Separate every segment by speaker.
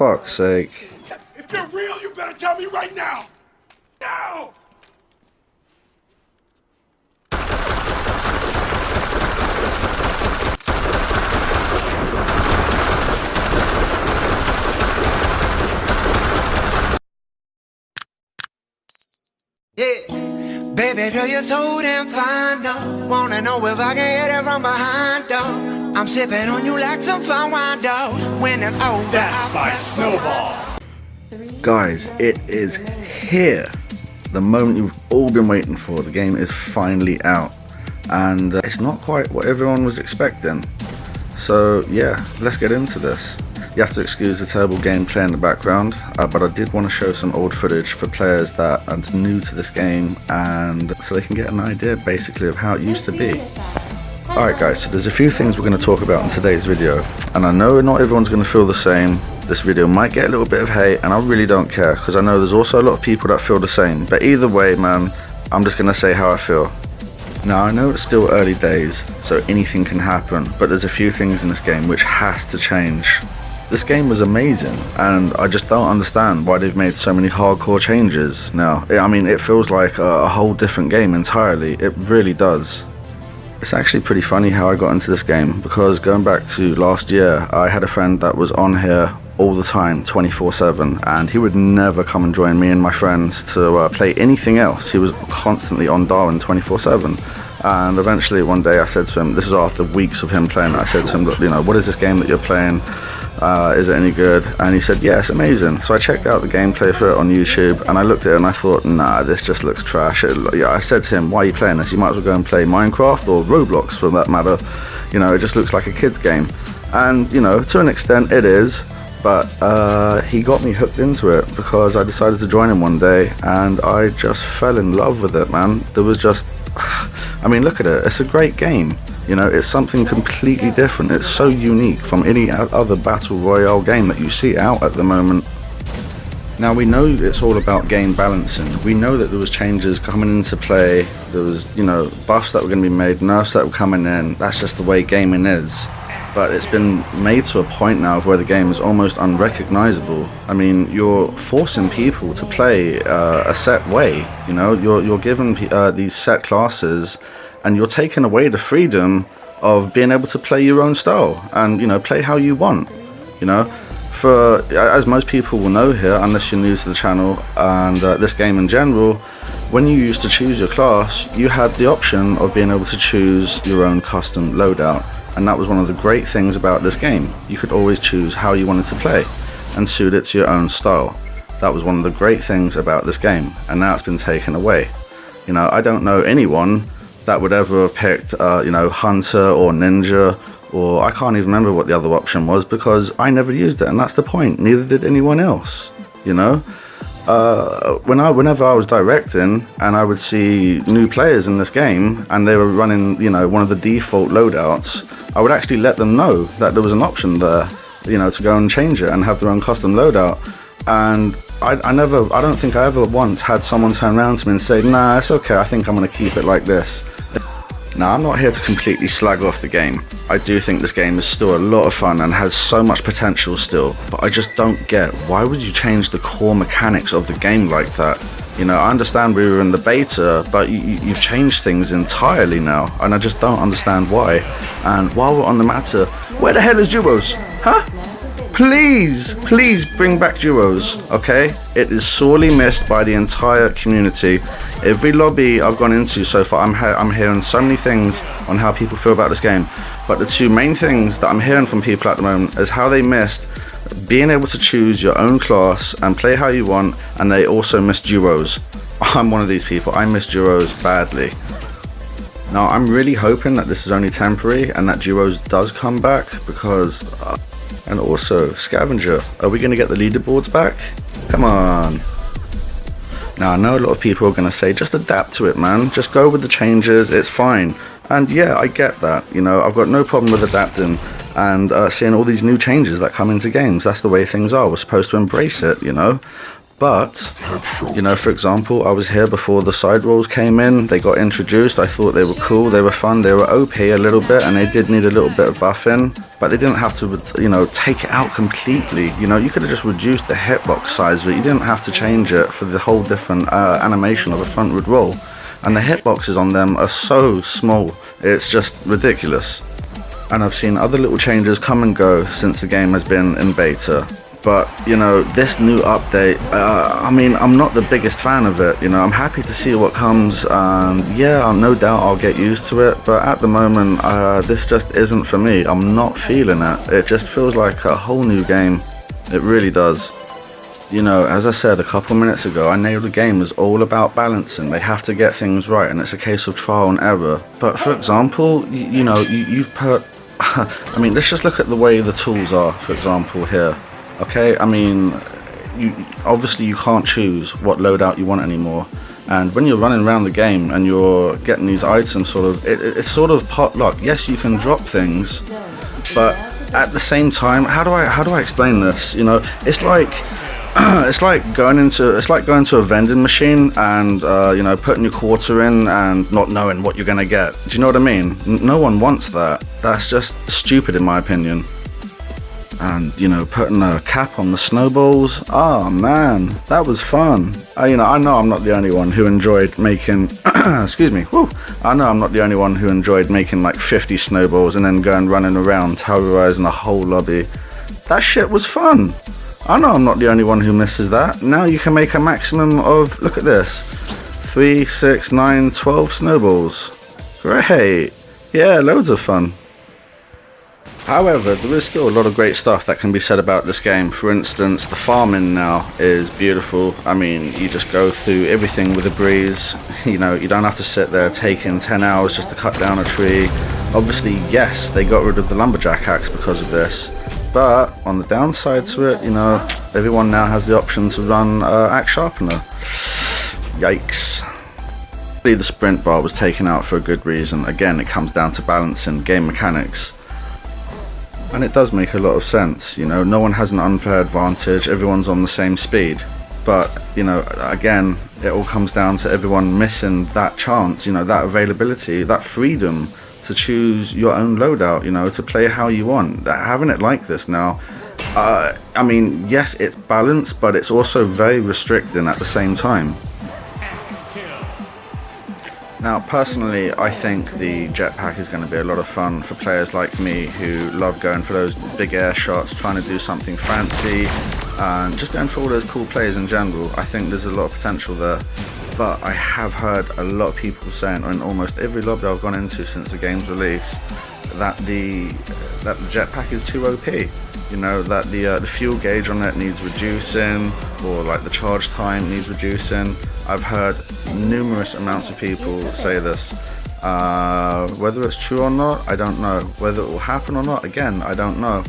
Speaker 1: fuck's sake.
Speaker 2: If you're real, you better tell me right now! Now!
Speaker 3: Yeah, baby girl, you're so damn fine, though. Wanna know if I can hit it from behind, though. I'm sipping on you like some fine wine, though. When it's over,
Speaker 2: Death by Snowball.
Speaker 1: Guys, it is here. The moment you've all been waiting for. The game is finally out. And it's not quite what everyone was expecting. So yeah, let's get into this. You have to excuse the terrible gameplay in the background, but I did want to show some old footage for players that are new to this game, and so they can get an idea basically of how it used to be. Alright guys, so there's a few things we're going to talk about in today's video, and I know not everyone's going to feel the same. This video might get a little bit of hate, and I really don't care, because I know there's also a lot of people that feel the same, but either way man, I'm just going to say how I feel. Now I know it's still early days, so anything can happen, but there's a few things in this game which has to change. This game was amazing, and I just don't understand why they've made so many hardcore changes now. I mean, it feels like a whole different game entirely. It really does. It's actually pretty funny how I got into this game, because going back to last year, I had a friend that was on here all the time, 24/7, and he would never come and join me and my friends to play anything else. He was constantly on Darwin 24/7. And eventually one day I said to him, this is after weeks of him playing, I said to him, look, you know, what is this game that you're playing? Is it any good? And he said, yeah, it's amazing. So I checked out the gameplay for it on YouTube, and I looked at it and I thought, nah, this just looks trash. I said to him, why are you playing this? You might as well go and play Minecraft or Roblox for that matter. You know, it just looks like a kid's game. And, you know, to an extent it is, but he got me hooked into it because I decided to join him one day, and I just fell in love with it, man. There was just, I mean, look at it. It's a great game. You know, it's something completely different. It's so unique from any other battle royale game that you see out at the moment. Now we know it's all about game balancing. We know that there was changes coming into play. There was, you know, buffs that were going to be made, nerfs that were coming in. That's just the way gaming is. But it's been made to a point now of where the game is almost unrecognizable. I mean, you're forcing people to play a set way. You know, you're given these set classes, and you're taking away the freedom of being able to play your own style and, you know, play how you want. You know, for as most people will know here, unless you're new to the channel and this game in general, when you used to choose your class, you had the option of being able to choose your own custom loadout. And that was one of the great things about this game. You could always choose how you wanted to play and suit it to your own style. That was one of the great things about this game, and now it's been taken away. You know, I don't know anyone that would ever have picked, you know, Hunter or Ninja, or I can't even remember what the other option was because I never used it, and that's the point. Neither did anyone else, you know. Whenever I was directing and I would see new players in this game and they were running, you know, one of the default loadouts, I would actually let them know that there was an option there, you know, to go and change it and have their own custom loadout. And I don't think I ever once had someone turn around to me and say, nah, it's okay, I think I'm going to keep it like this. Now, I'm not here to completely slag off the game. I do think this game is still a lot of fun and has so much potential still, but I just don't get, why would you change the core mechanics of the game like that? You know, I understand we were in the beta, but you've changed things entirely now, and I just don't understand why. And while we're on the matter, where the hell is Duos? Huh? Please bring back duos, okay? It is sorely missed by the entire community. Every lobby I've gone into so far, I'm hearing so many things on how people feel about this game. But the two main things that I'm hearing from people at the moment is how they missed being able to choose your own class and play how you want, and they also miss duos. I'm one of these people. I miss duos badly. Now, I'm really hoping that this is only temporary and that duos does come back, because... and also, Scavenger, are we going to get the leaderboards back? Come on. Now, I know a lot of people are going to say, just adapt to it, man. Just go with the changes, it's fine. And yeah, I get that. You know, I've got no problem with adapting and seeing all these new changes that come into games. That's the way things are. We're supposed to embrace it, you know. But, you know, for example, I was here before the side rolls came in. They got introduced. I thought they were cool. They were fun. They were OP a little bit, and they did need a little bit of buffing. But they didn't have to, you know, take it out completely. You know, you could have just reduced the hitbox size of it. You didn't have to change it for the whole different animation of a frontward roll. And the hitboxes on them are so small. It's just ridiculous. And I've seen other little changes come and go since the game has been in beta. But, you know, this new update, I mean, I'm not the biggest fan of it. You know, I'm happy to see what comes. Yeah, no doubt I'll get used to it. But at the moment, this just isn't for me. I'm not feeling it. It just feels like a whole new game. It really does. You know, as I said a couple minutes ago, I nailed the game is all about balancing. They have to get things right, and it's a case of trial and error. But for example, you know, you've put... I mean, let's just look at the way the tools are, for example, here. Okay, I mean, obviously you can't choose what loadout you want anymore, and when you're running around the game and you're getting these items, sort of, it's sort of pot luck. Yes, you can drop things, but at the same time, how do I explain this? You know, it's like it's like going to a vending machine and you know, putting your quarter in and not knowing what you're gonna get. Do you know what I mean? No one wants that. That's just stupid in my opinion. And, you know, putting a cap on the snowballs, oh man, that was fun. You know, I know I'm not the only one who enjoyed making, excuse me, whew. I know I'm not the only one who enjoyed making like 50 snowballs and then going running around terrorizing a whole lobby. That shit was fun. I know I'm not the only one who misses that. Now you can make a maximum of, look at this, 3, 6, 9, 12 snowballs. Great. Yeah, loads of fun. However, there is still a lot of great stuff that can be said about this game. For instance, the farming now is beautiful. I mean, you just go through everything with a breeze. You know, you don't have to sit there taking 10 hours just to cut down a tree. Obviously, yes, they got rid of the lumberjack axe because of this. But on the downside to it, you know, everyone now has the option to run axe sharpener. Yikes. The sprint bar was taken out for a good reason. Again, it comes down to balancing game mechanics. And it does make a lot of sense, you know, no one has an unfair advantage, everyone's on the same speed. But, you know, again, it all comes down to everyone missing that chance, you know, that availability, that freedom to choose your own loadout, you know, to play how you want. Having it like this now, I mean, yes, it's balanced, but it's also very restricting at the same time. Now, personally, I think the jetpack is going to be a lot of fun for players like me who love going for those big air shots, trying to do something fancy, and just going for all those cool plays in general. I think there's a lot of potential there. But I have heard a lot of people saying, in almost every lobby I've gone into since the game's release, that the jetpack is too OP. You know, that the fuel gauge on it needs reducing, or like the charge time needs reducing. I've heard numerous amounts of people say this. Whether it's true or not, I don't know. Whether it will happen or not, again, I don't know.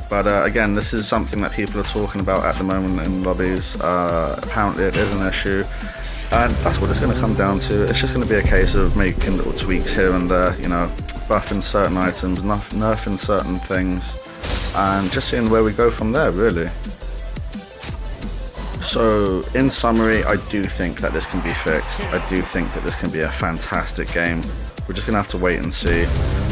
Speaker 1: But again, this is something that people are talking about at the moment in lobbies. Apparently it is an issue. And that's what it's going to come down to. It's just going to be a case of making little tweaks here and there, you know, buffing certain items, nerfing certain things, and just seeing where we go from there, really. So, in summary, I do think that this can be fixed. I do think that this can be a fantastic game. We're just going to have to wait and see.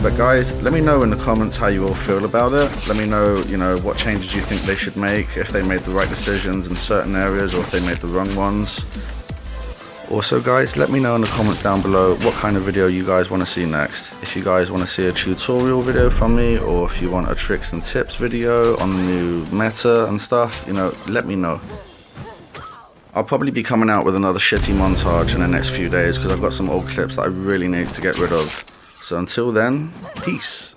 Speaker 1: But guys, let me know in the comments how you all feel about it. Let me know, you know, what changes you think they should make, if they made the right decisions in certain areas or if they made the wrong ones. Also guys, let me know in the comments down below what kind of video you guys want to see next. If you guys want to see a tutorial video from me, or if you want a tricks and tips video on the new meta and stuff, you know, let me know. I'll probably be coming out with another shitty montage in the next few days because I've got some old clips that I really need to get rid of. So until then, peace.